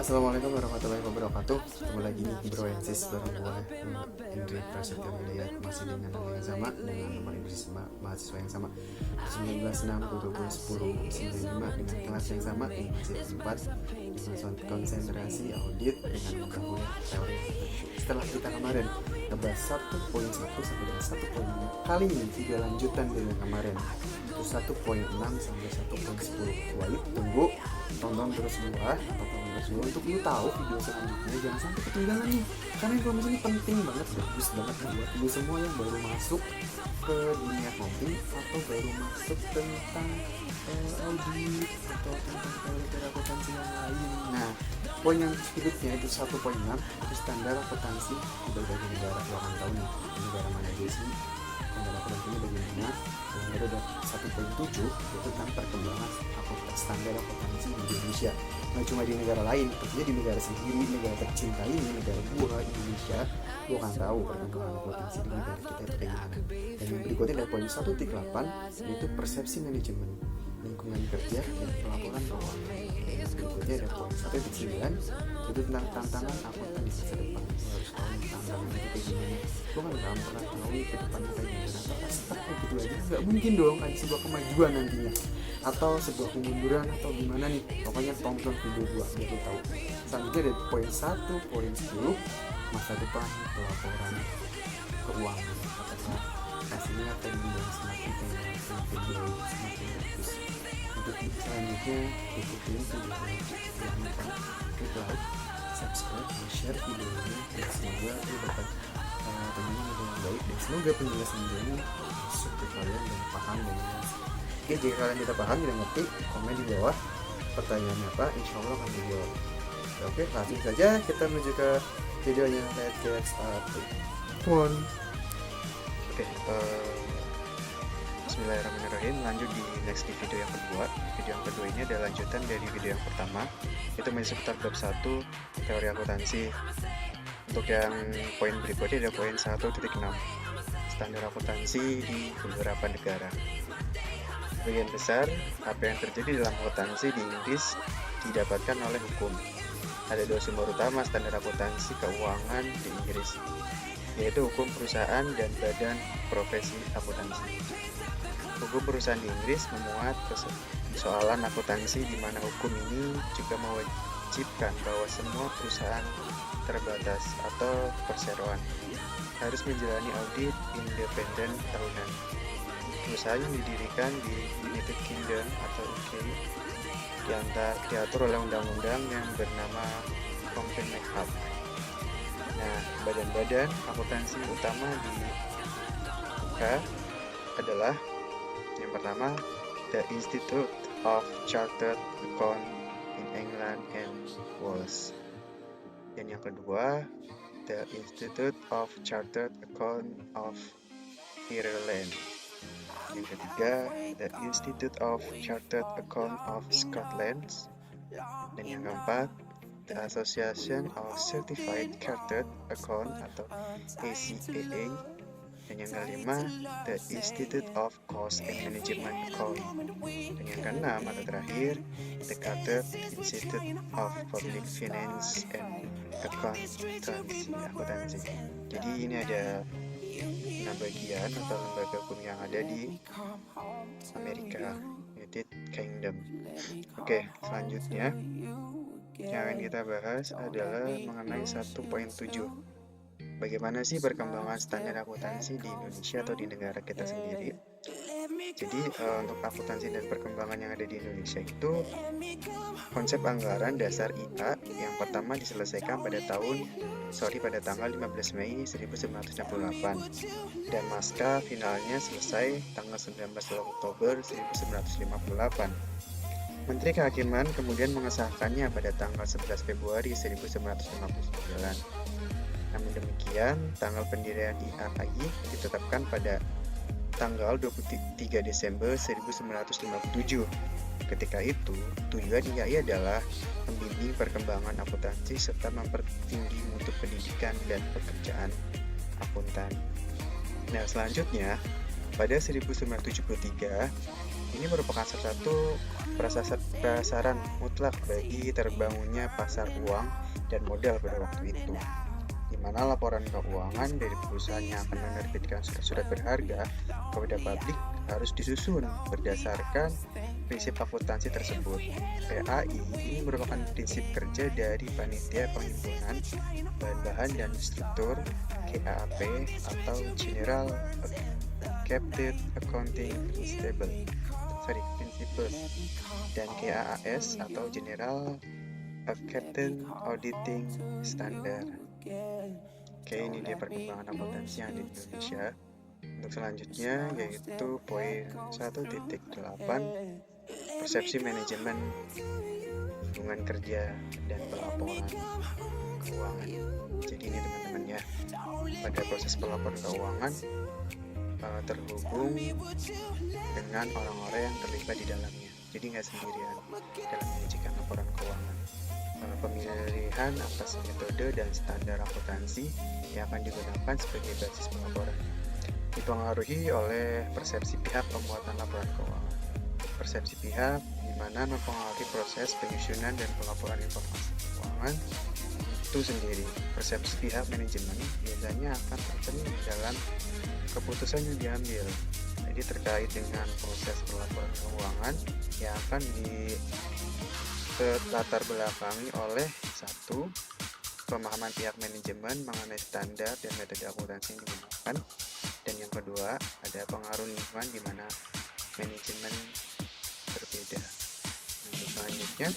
Assalamualaikum warahmatullahi wabarakatuh. Ketemu lagi nih Bro and Sis bareng gue Indri Prasetyo Media, masih dengan nama yang sama, dengan nomor industri mahasiswa yang sama 1960 dengan kelas yang sama di Masjid 4 dengan konsentrasi audit dengan mengetahui teori. Setelah kita kemarin ngebahas 1.1 sampai dengan 1.5, kali ini video lanjutan dari yang kemarin, itu 1.6 sampai 1.10. Wajib tunggu, tonton terus gua atau tonton terus gua untuk lu tahu video selanjutnya, jangan sampai ketinggalan nih, karena informasi ini penting banget, bagus banget buat lu semua yang baru masuk ke dunia coding atau baru masuk tentang audit atau tentang teori akuntansi yang lain. Nah, poin yang berikutnya itu 1.6, itu standar akuntansi di berbagai negara. Lu akan tahu nih negara mana aja sih standar akuntansinya bagaimana. Kemudian ada 1.7 itu tentang perkembangan standar akuntansi di Indonesia. Nah, cuma di negara lain, tentunya di negara sendiri, negara tercinta ini, negara gua Indonesia, gua akan tahu perkembangan akuntansi di negara kita itu kayak gimana. Dan yang berikutnya ada poin 1.8, yaitu persepsi manajemen lingkungan kerja dan pelaporan keuangan. Yang berikutnya ada poin 1.9, itu tentang tantangan akuntan di masa depan. Lo harus tahu tantangan itu kayak gimana. Lo kan gak pernah tahu ke depannya kayak gimana, tapi stuck kayak gitu aja nggak mungkin dong ada sebuah kemajuan nantinya atau sebuah kemunduran atau gimana nih. Pokoknya tonton video gua biar lo tahu. Selanjutnya ada poin 1, poin 10, masa depan pelaporan keuangan. Apakah hasilnya akan menjadi semakin baik, semakin bagus. Untuk selanjutnya ikutin videonya, jangan lupa klik like, subscribe, dan share videonya, dan semoga lu dapat teman-teman yang baik, dan semoga penjelasan ini masuk ke kalian dan paham dan jelas. Oke, jika kalian tidak paham, tidak ngerti, komen di bawah pertanyaannya apa, insya Allah akan dijawab. Oke, langsung saja kita menuju ke videonya. Let's get started. Oke, bismillahirrahmanirrahim. Lanjut di video yang kedua. Video yang kedua ini adalah lanjutan dari video yang pertama, itu masih seputar bab 1 teori akuntansi. Untuk yang poin berikutnya ada poin 1.6, standar akuntansi di beberapa negara. Bagian besar apa yang terjadi dalam akuntansi di Inggris didapatkan oleh hukum. Ada dua sumber utama standar akuntansi keuangan di Inggris, yaitu hukum perusahaan dan badan profesi akuntansi. Hukum perusahaan di Inggris memuat persoalan akuntansi di mana hukum ini juga mewajibkan bahwa semua perusahaan terbatas atau perseroan harus menjalani audit independen tahunan. Perusahaan yang didirikan di United Kingdom atau UK diatur oleh undang-undang yang bernama Companies Act. Nah, badan-badan akuntansi utama di UK adalah yang pertama, The Institute of Chartered Accountants in England and Wales. Dan yang kedua, The Institute of Chartered Accountants of Ireland. Yang ketiga, The Institute of Chartered Accountants of Scotland. Dan yang keempat, The Association of Certified Chartered Accountants atau ACAA. Dan yang kelima, The Institute of Cost and Management Account. Dan yang keenam atau terakhir, The Chartered Institute of Public Finance and Accountancy. Jadi ini ada 6 bagian atau lembaga hukum yang ada di Amerika, United Kingdom. Oke, selanjutnya yang akan kita bahas adalah mengenai 1.7. Bagaimana sih perkembangan standar akuntansi di Indonesia atau di negara kita sendiri? Jadi untuk akuntansi dan perkembangan yang ada di Indonesia itu, konsep anggaran dasar IA yang pertama diselesaikan pada tanggal 15 Mei 1968 dan maska finalnya selesai tanggal 19 Oktober 1958. Menteri Kehakiman kemudian mengesahkannya pada tanggal 11 Februari 1959. Namun demikian, tanggal pendirian IAI ditetapkan pada tanggal 23 Desember 1957. Ketika itu, tujuan IAI adalah membimbing perkembangan akuntansi serta mempertinggi mutu pendidikan dan pekerjaan akuntan. Nah, selanjutnya, pada 1973, Ini merupakan salah satu prasaran mutlak bagi terbangunnya pasar uang dan modal pada waktu itu, di mana laporan keuangan dari perusahaan yang akan menerbitkan surat-surat berharga kepada publik harus disusun berdasarkan prinsip akuntansi tersebut. PAI ini merupakan prinsip kerja dari Panitia Penghimpunan Bahan-bahan dan Struktur GAAP atau General Accepted Accounting Principles dan GAAS atau General Accepted Auditing Standard. Oke, ini dia perkembangan akuntansi yang ada di Indonesia. Untuk selanjutnya yaitu poin 1.8, persepsi manajemen hubungan kerja dan pelaporan keuangan. Jadi ini teman-teman ya, pada proses pelaporan keuangan terhubung dengan orang-orang yang terlibat di dalamnya. Jadi nggak sendirian dalam menyajikan laporan keuangan. Pemilihan atas metode dan standar akuntansi yang akan digunakan sebagai basis pelaporan dipengaruhi oleh persepsi pihak pembuatan laporan keuangan. Persepsi pihak di mana mempengaruhi proses penyusunan dan pelaporan informasi keuangan itu sendiri. Persepsi pihak manajemen biasanya akan tercermin dalam keputusan yang diambil. Jadi terkait dengan proses pelaporan keuangan yang akan latar belakangi oleh satu, pemahaman pihak manajemen mengenai standar dan metode akuntansi yang digunakan, dan yang kedua ada pengaruh lingkungan di mana manajemen berbeda. Nah, selanjutnya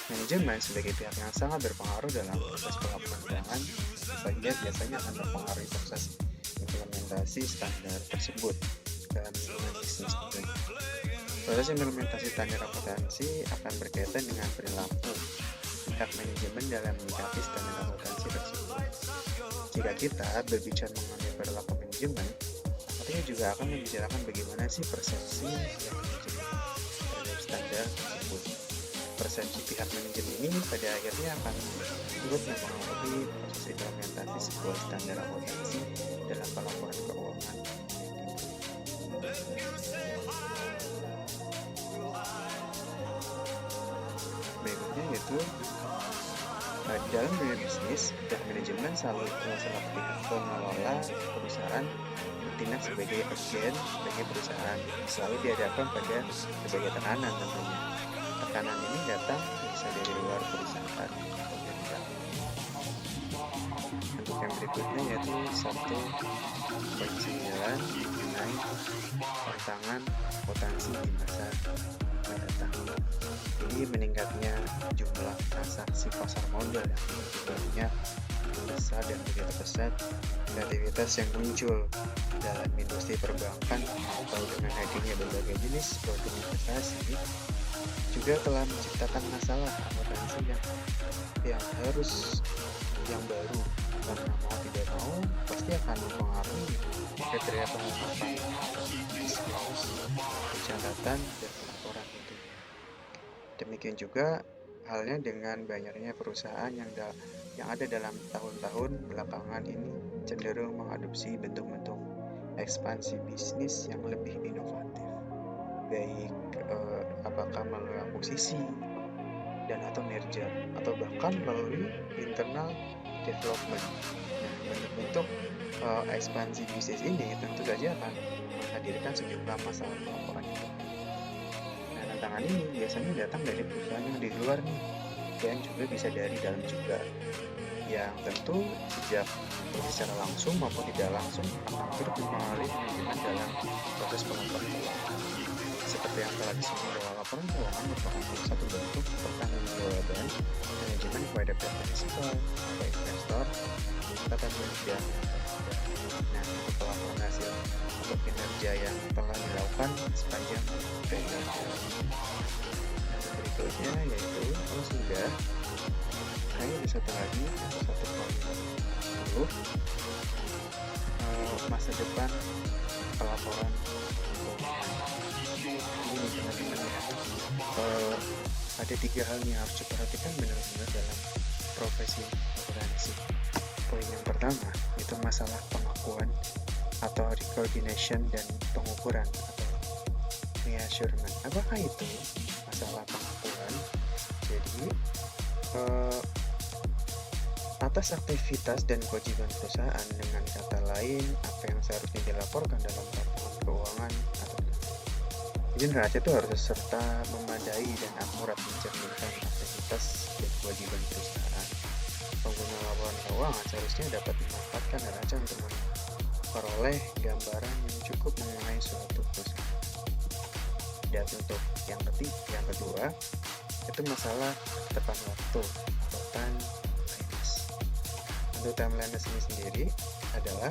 manajemen sebagai pihak yang sangat berpengaruh dalam proses pelaporan keuangan, sebagian biasanya akan mempengaruhi proses implementasi standar tersebut dalam lingkungan bisnis. Proses implementasi standar akuntansi akan berkaitan dengan perilaku pihak manajemen dalam menyikapi standar akuntansi tersebut. Jika kita berbicara mengenai perilaku manajemen, artinya juga akan membicarakan bagaimana sih persepsi yang terhadap standar tersebut. Persepsi pihak manajemen ini pada akhirnya akan turut mempengaruhi proses implementasi sebuah standar akuntansi dalam pelaporan keuangan. Berikutnya yaitu dalam dunia bisnis, pihak manajemen selalu pihak pengelola perusahaan bertindak sebagai agen bagi perusahaan, selalu dihadapkan pada berbagai tekanan tentunya. Tekanan ini datang bisa dari luar perusahaan atau dari dalam. Untuk yang berikutnya yaitu 1.9 mengenai tantangan akuntansi di masa mendatang. Ini meningkatnya jumlah transaksi pasar modal yang begitu banyak, besar dan begitu pesat, kreativitas yang muncul dalam industri perbankan atau dengan hadirnya berbagai jenis produk investasi juga telah menciptakan masalah akuntansi yang baru, karena mau tidak mau pasti akan mempengaruhi kriteria pengungkapan pencatatan dan pelaporan itu. Demikian juga halnya dengan banyaknya perusahaan yang ada dalam tahun-tahun belakangan ini cenderung mengadopsi bentuk-bentuk ekspansi bisnis yang lebih inovatif, baik apakah melalui akuisisi dan atau merger atau bahkan melalui internal development. Nah, bentuk-bentuk ekspansi bisnis ini tentu saja akan menghadirkan sejumlah masalah pelaporan itu. Nah, tantangan ini biasanya datang dari perusahaan yang di luar nih, dan juga bisa dari dalam juga, yang tentu sejak secara langsung maupun tidak langsung akan turut mempengaruhi manajemen dalam proses pelaporan keuangan. Seperti yang telah disebut bahwa laporan keuangan merupakan salah satu bentuk pertanggungjawaban manajemen kepada pihak prinsipal atau investor serta pekerja. Nah, untuk pelaporan hasil atau kinerja yang telah dilakukan sepanjang periode. Berikutnya yaitu kalau sudah, ada satu lagi atau 1.10 masa depan pelaporan keuangan. Ini teman-teman ya, ada 3 hal yang harus diperhatikan benar-benar dalam profesi akuntansi. Poin yang pertama itu masalah pengakuan atau recognition dan pengukuran atau reassurance. Apakah itu masalah pengakuan? Jadi atas aktivitas dan kewajiban perusahaan, dengan kata lain apa yang seharusnya dilaporkan dalam laporan keuangan atau izin rahasia itu harus serta memadai dan akurat mencerminkan aktivitas dan kewajiban perusahaan. Pengguna laporan keuangan seharusnya dapat memanfaatkan neraca untuk memperoleh gambaran yang cukup mengenai suatu perusahaan. Dan untuk yang kedua itu masalah ketepatan waktu atau timeliness. Untuk timeliness ini sendiri adalah,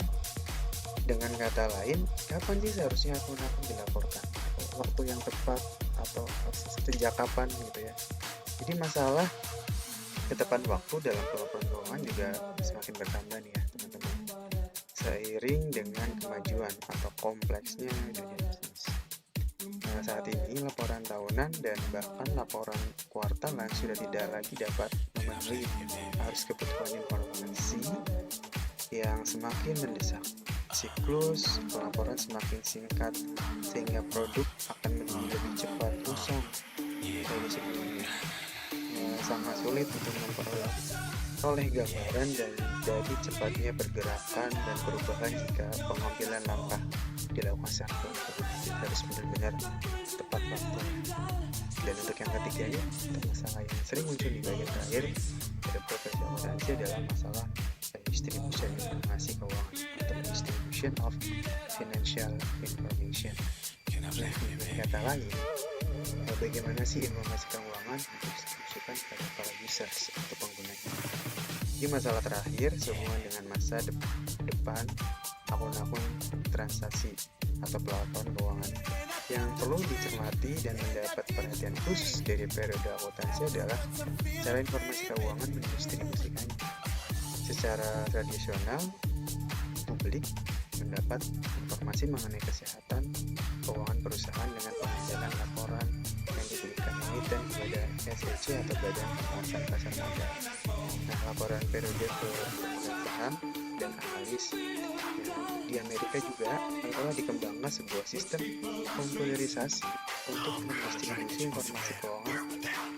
dengan kata lain, kapan sih seharusnya akun-akun dilaporkan, waktu yang tepat atau sejak kapan gitu ya. Jadi masalah ketepatan waktu dalam pelaporan keuangan juga semakin bertambah nih ya teman-teman, seiring dengan kemajuan atau kompleksnya dunia bisnis. Nah, saat ini laporan tahunan dan bahkan laporan kuartalan sudah tidak lagi dapat memenuhi arus kebutuhan informasi yang semakin mendesak. Siklus pelaporan semakin singkat sehingga produk akan menjadi lebih cepat usang dari sebelumnya. Sangat sulit untuk memperoleh gambaran dari cepatnya pergerakan dan perubahan jika pengambilan langkah dilakukan secara harus benar-benar tepat waktu. Dan untuk yang ketiganya, masalah yang sering muncul di bagian terakhir pada profesi akuntansi adalah masalah distribution informasi keuangan atau distribution of financial information. Kata lain, bagaimana sih informasi keuangan didistribusikan kepada para users atau penggunanya. Di masalah terakhir sehubungan dengan masa depan akun-akun transaksi atau pelaporan keuangan. Yang perlu dicermati dan mendapat perhatian khusus dari periode akuntansi adalah cara informasi keuangan mendistribusikannya. Secara tradisional, publik mendapat informasi mengenai kesehatan keuangan perusahaan dengan pengambilan laporan yang diberikan emiten kepada SEC atau Badan Pengawasan Pasar Modal. Nah, laporan periode pemegang saham dan analis di Amerika juga telah dikembangkan sebuah sistem komputerisasi untuk mendistribusi informasi keuangan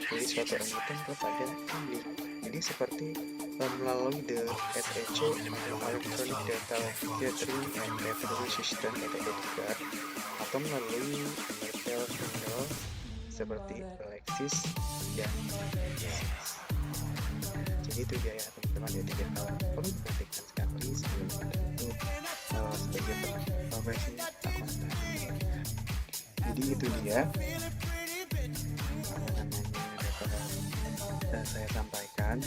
dari suatu emiten kepada publik. Jadi seperti melalui the SEC Electronic Data Gathering and Retrieval System atau EDGAR, atau melalui retail channel seperti Alexis dan Yes. Jadi itu dia ya teman-teman, ya 3 hal yang perlu diperhatikan sekali sebelum untuk sebagai profesi akuntansi. Jadi itu dia dapat saya sampaikan.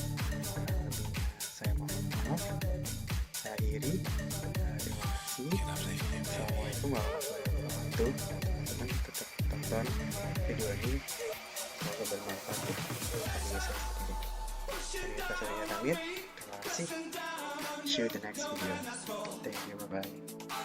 Saya mohon maaf. Saya akhiri. Terima kasih. Assalamualaikum warahmatullahi wabarakatuh. Teman-teman tetap tonton video ini, semoga bermanfaat untuk kami sendiri. Saya pamit. Terima kasih. See you in the next video. Thank you. Bye bye.